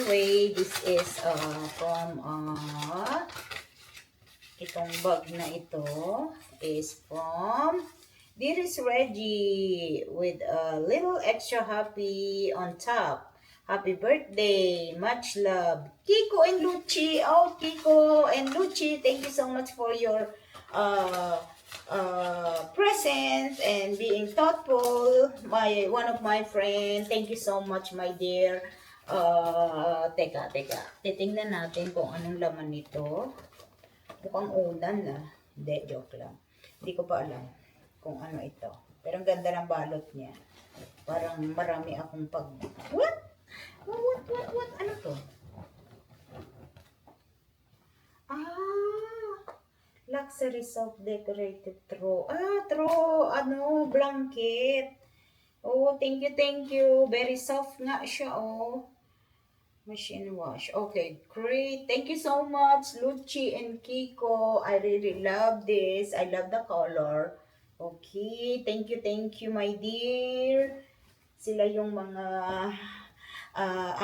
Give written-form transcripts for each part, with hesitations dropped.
anyway, this is from itong bag na ito is from Dearest Reggie with a little extra happy on top. Happy birthday. Much love. Kiko and Luchi. Oh, Kiko and Luchi, thank you so much for your present and being thoughtful. One of my friends. Thank you so much, my dear. Teka. Titingnan natin kung anong laman nito. Mukhang unan na. Hindi, joke lang. Hindi ko pa alam kung ano ito. Pero ang ganda ng balot niya. Parang marami akong pag... What? What? Ano to? Luxury self-decorated throw. Throw, blanket. Oh, thank you. Very soft nga siya, oh. Machine wash. Okay, great. Thank you so much, Luchi and Kiko. I really love this. I love the color. Okay, thank you, my dear. Sila yung mga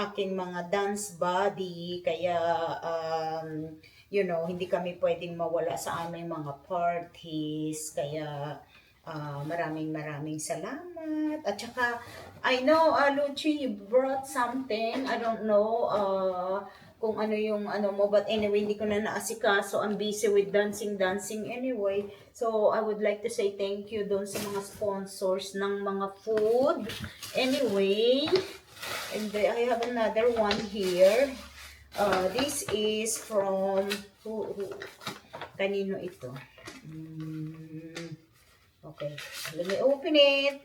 aking mga dance buddy. Kaya, hindi kami pwedeng mawala sa aming mga parties. Kaya, maraming salamat. At saka, I know, Luchi, you brought something. I don't know kung ano yung mo. But anyway, hindi ko na naasikaso. I'm busy with dancing anyway. So, I would like to say thank you doon sa mga sponsors ng mga food. Anyway, and I have another one here. This is from, kanino ito? Okay, let me open it.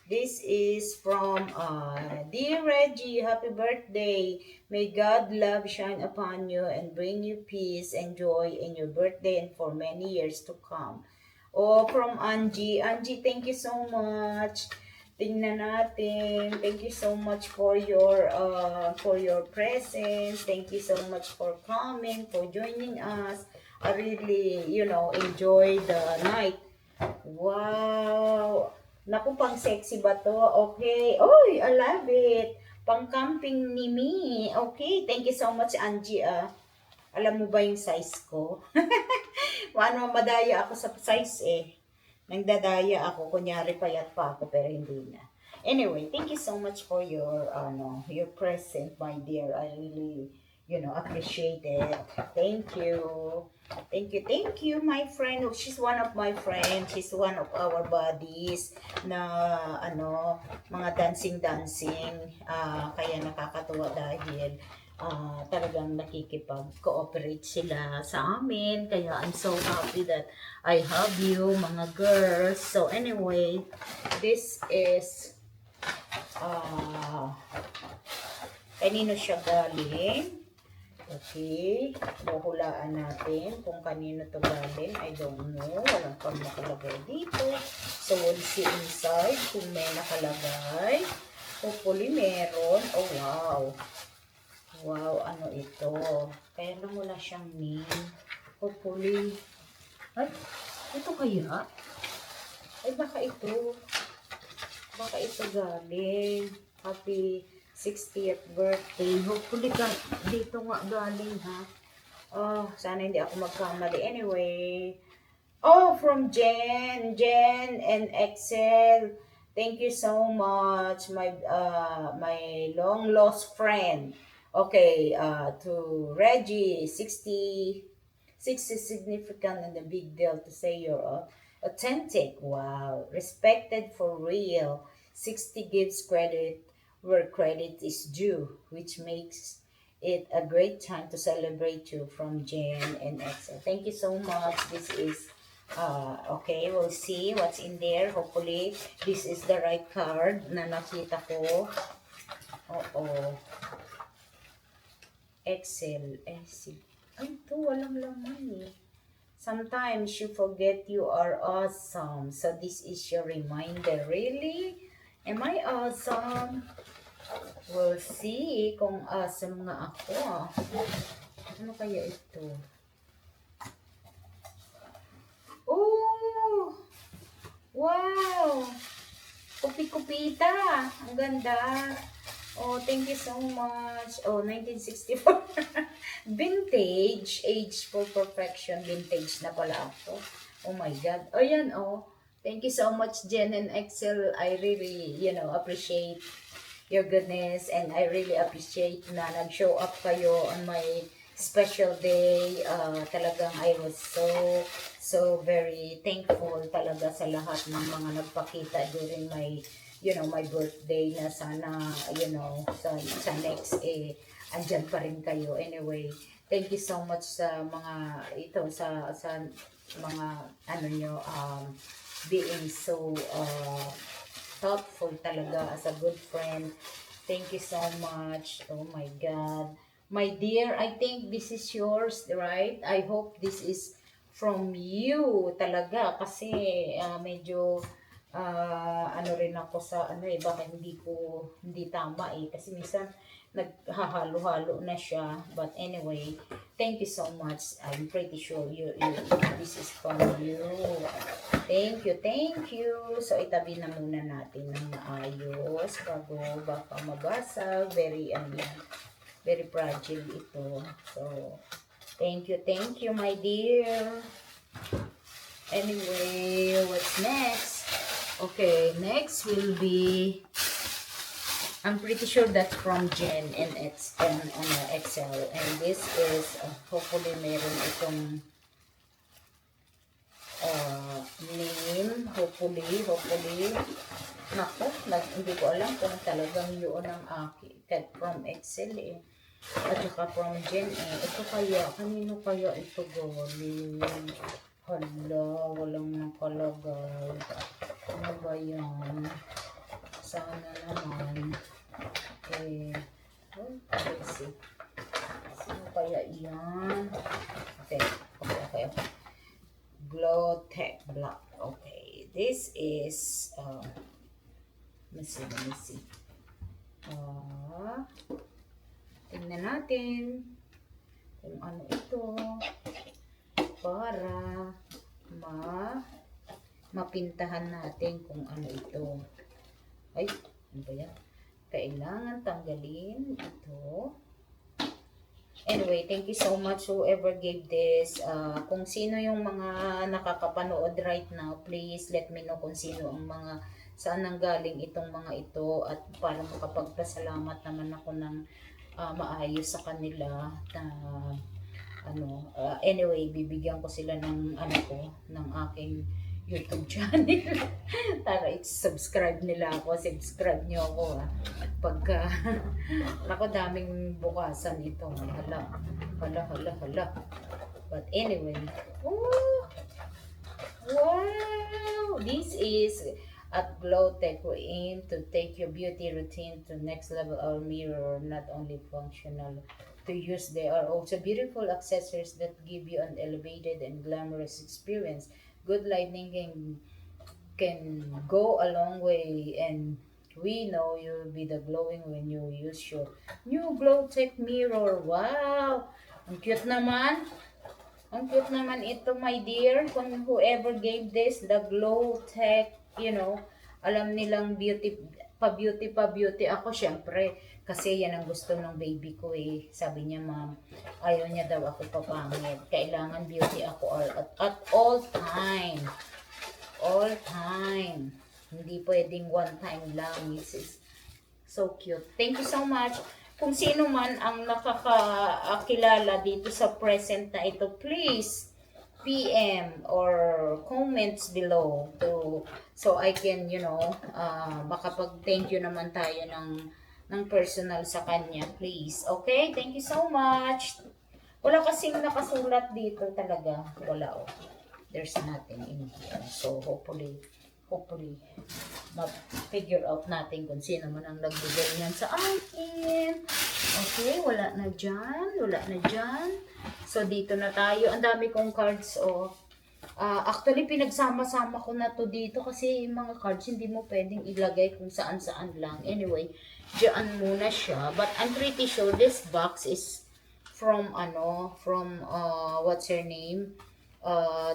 This is from Dear Reggie, happy birthday. May God love shine upon you and bring you peace and joy in your birthday and for many years to come. Oh, from Angie. Angie, thank you so much. Tingnan natin. Thank you so much for your presence. Thank you so much for coming, for joining us. I really, enjoy the night. Wow! Naku, pang sexy ba to? Okay. Oy, I love it. Pang camping ni me. Okay, thank you so much, Angie. Alam mo ba yung size ko? Madaya ako sa size eh. Nagdadaya ako, kunyari payat pa ako, pero hindi na. Anyway, thank you so much for your present, my dear. I really, appreciate it. Thank you. Thank you, my friend. She's one of my friends. She's one of our buddies na, mga dancing. Kaya nakakatuwa dahil talagang nakikipag-cooperate sila sa amin. Kaya I'm so happy that I have you, mga girls. So anyway, this is kanino siya galing. Okay, buhulaan natin kung kanino to galing. I don't know, walang pang nakalagay dito. So we'll see inside kung may nakalagay. Hopefully meron. Oh wow. Wow, ano ito? Kaya lang wala siyang name. Hopefully. Ay, ito kaya? Ay, baka ito. Baka ito galing. Happy 60th birthday. Hopefully dito nga galing, ha? Oh, sana hindi ako magkamali. Anyway. Oh, from Jen and Excel. Thank you so much, my long lost friend. Okay, to Reggie, 60 significant and a big deal to say you're authentic. Wow, respected for real. 60 gives credit where credit is due, which makes it a great time to celebrate you from Jen and Excel. Thank you so much. This is okay, we'll see what's in there. Hopefully, this is the right card na nakita ko. Excel. Ay, ito, walang laman eh. Sometimes you forget you are awesome. So, this is your reminder. Really? Am I awesome? We'll see kung awesome nga ako. Ano kaya ito? Oh! Wow! Kupi-kupita. Ang ganda. Oh, thank you so much. Oh, 1964. Vintage. Age for perfection. Vintage na pala ako. Oh my God. Oh, yan, oh. Thank you so much, Jen and Excel. I really, appreciate your goodness, and I really appreciate na nag-show up kayo on my special day. Talagang I was so very thankful talaga sa lahat ng mga nagpakita during my birthday, na sana, sa next, andyan pa rin kayo. Anyway, thank you so much sa mga, sa mga, being so, thoughtful talaga as a good friend. Thank you so much. Oh my God. My dear, I think this is yours, right? I hope this is from you talaga, kasi medyo ano rin ako sa baka hindi tama kasi minsan naghahalo-halo na siya. But anyway, thank you so much. I'm pretty sure this is from you. Thank you. So itabi na muna natin ng maayos bago baka mabasag. Very fragile ito. So thank you my dear. Anyway, what's next? Okay, next will be, I'm pretty sure that's from Jen and Excel. And this is, hopefully meron itong name. Hopefully. Naku, hindi ko alam kung talagang yun ang akin. From Excel At saka from Jen Ito kaya, kanino kaya ito galing? Hala, walang nakalagay. Ano ba yan? Sana naman. Let's see. Sino kaya yan? Okay. Glow Tech Black. Okay. This is, let me see. Tingnan natin kung ano ito. Para mapintahan natin kung ano ito. Ay, ano ba yan? Kailangan tanggalin ito. Anyway, thank you so much whoever gave this. Kung sino yung mga nakakapanood right now, please let me know kung sino ang mga, saan nanggaling itong mga ito, at para makapagpasalamat naman ako ng maayos sa kanila. Anyway, bibigyan ko sila ng ng aking YouTube channel. Tara, subscribe nila ako. Subscribe nyo ako pagka ako, daming bukasan ito. Hala. But anyway, wow, this is at Glow Tech. We aim to take your beauty routine to next level. Our mirror, not only functional to use, they are also beautiful accessories that give you an elevated and glamorous experience. Good lighting can go a long way, and we know you'll be the glowing when you use your new Glow Tech mirror. Wow! Ang cute naman. Ito, my dear. Kung whoever gave this, the Glow Tech, alam nilang beauty ako, syempre. Kasi yan ang gusto ng baby ko Sabi niya, ma'am, ayaw niya daw ako papangit. Kailangan beauty ako at all time. All time. Hindi pwedeng one time lang. It's so cute. Thank you so much. Kung sino man ang nakakakilala dito sa present na ito, please PM or comments below so I can, makapag-thank you naman tayo ng personal sa kanya, please. Okay? Thank you so much. Wala kasing nakasulat dito talaga. Wala, There's nothing in here. So, hopefully, ma-figure out natin kung sino man ang nagbigay niyan sa akin. Okay, wala na dyan. So, dito na tayo. Ang dami kong cards, actually, pinagsama-sama ko na to dito kasi yung mga cards hindi mo pwedeng ilagay kung saan-saan lang. Anyway, diyan muna siya. But I'm pretty sure this box is from, what's her name?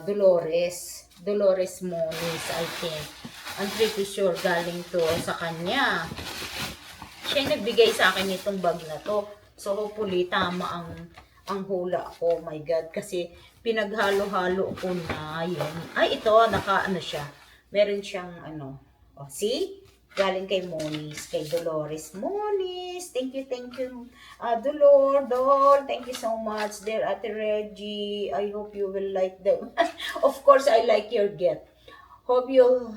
Dolores Moniz, I think. I'm pretty sure galing to sa kanya. Siya yung nagbigay sa akin nitong bag na to. So, hopefully, tama ang hula ko. Oh my God. Kasi, pinaghalo-halo ko na yun. Ay, ito, ano siya. Meron siyang, oh, see? Galing kay Moniz, kay Dolores. Moniz, thank you. Dol, thank you so much. Dear Ate Reggie, I hope you will like them. Of course, I like your gift. Hope you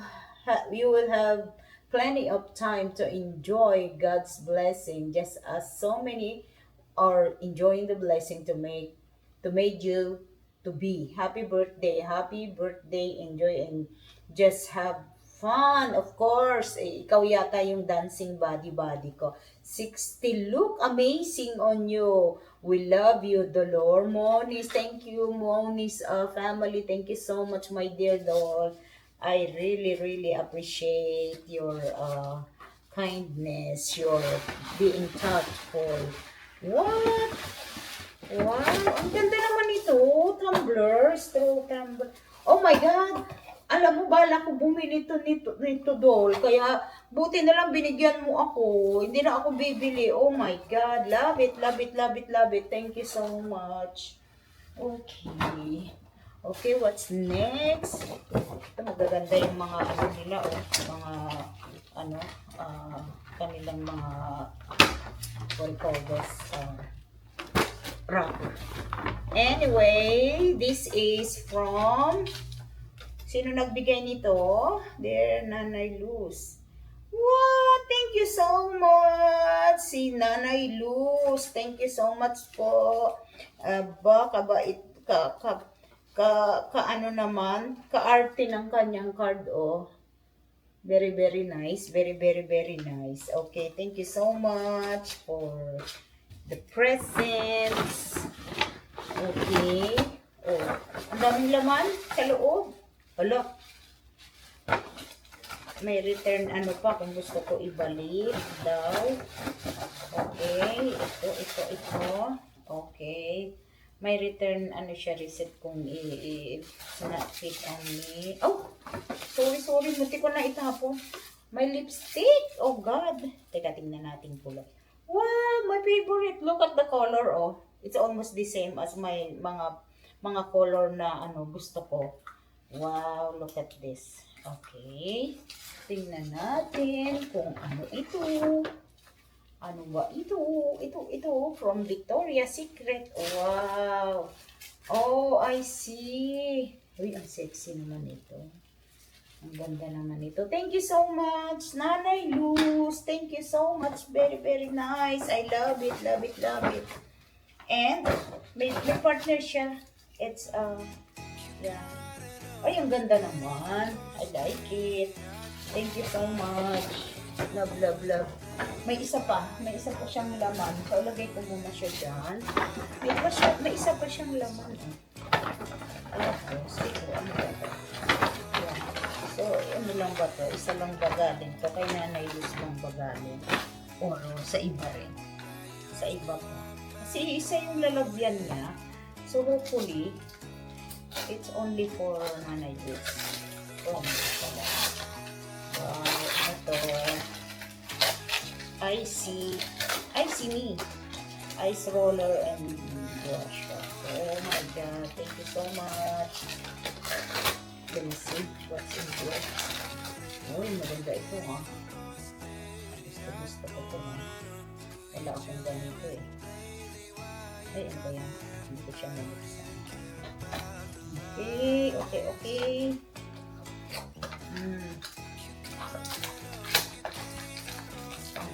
will have plenty of time to enjoy God's blessing, just as so many are enjoying the blessing to made you to be. Happy birthday, enjoy and just have fun. Of course, ikaw yata yung dancing body ko. 60, look amazing on you. We love you, Dolor. Moniz, thank you, Moniz family. Thank you so much, my dear Dol. I really appreciate your kindness, your being thoughtful. What? Wow, ang ganda naman ito. Tumbler, straw tumbler. Oh my God! Alam mo, bala ko bumili nito, Dol. Kaya, buti na lang binigyan mo ako. Hindi na ako bibili. Oh my God. Love it. Thank you so much. Okay. Okay, what's next? Ito, magaganda yung mga nila, kanilang mga, what do call this, wrapper. Anyway, this is from, sino nagbigay nito? Dear Nanay Luz. Wow, thank you so much, si Nanay Luz. Thank you so much po. Ano naman, kaarte ng kanyang card, oh. Very nice. Very nice. Okay, thank you so much for the presents. Okay. Oh, ang daming laman sa loob. Hala. May return pa kung gusto ko ibalik daw. Okay. Ito. Okay. May return, siya, receipt kung not fit on me. Oh! Sorry. Muti ko na itapon. May lipstick. Oh, God. Teka, tingnan natin kulay. Wow! My favorite. Look at the color, oh. It's almost the same as my mga color na, gusto ko. Wow! Look at this. Okay. Tingnan natin kung ano ito. Ano ba ito? Ito from Victoria's Secret. Wow! Oh, I see. Uy, ang sexy naman ito. Ang ganda naman ito. Thank you so much, Nanay Luz. Thank you so much. Very nice. I love it. And, may partner siya. It's, yeah. Ay, ang ganda naman. I like it. Thank you so much. Love. May isa pa siyang laman. So, lagay ko muna siya dyan. May isa pa siyang laman. Tapos, ito, ano ba ito? Yeah. So, ano lang ba ito? Isa lang ba galing ito? Kay Nanay Luz lang ba galing? Or sa iba rin? Sa iba pa. Kasi isa yung lalagyan niya. So, hopefully, it's only for Nanay Luz. Oh, wow, ito. I see me. Ice roller and brush. Oh my God, thank you so much. Let me see what's in here. Uy, maganda ito, ha. Gusto ko ito, ha. Wala akong ganito, eh. Ay, ano ba yan? Hindi ko siya nabuksan. Okay.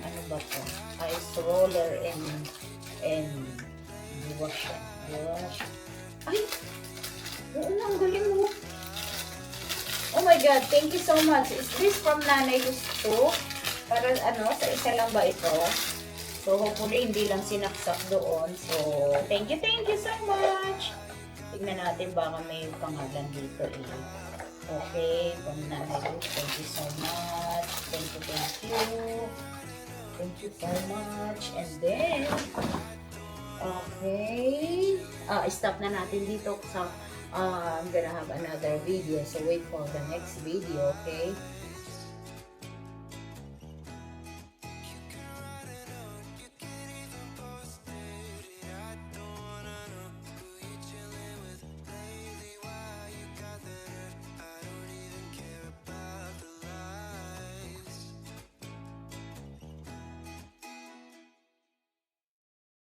Ano ba ito? Ice roller and wash. Ay! Oo nga, ang galing mo. Oh my God, thank you so much. Is this from Nanay Luz too? Para sa isa lang ba ito? So, hopefully, hindi lang sinaksak doon. So, thank you so much. Tignan natin, baka may pangalan dito eh. Okay, from Nanay Luz, thank you so much. Thank you. Thank you so much. And then, okay. Stop na natin dito sa, I'm gonna have another video. So, wait for the next video, okay?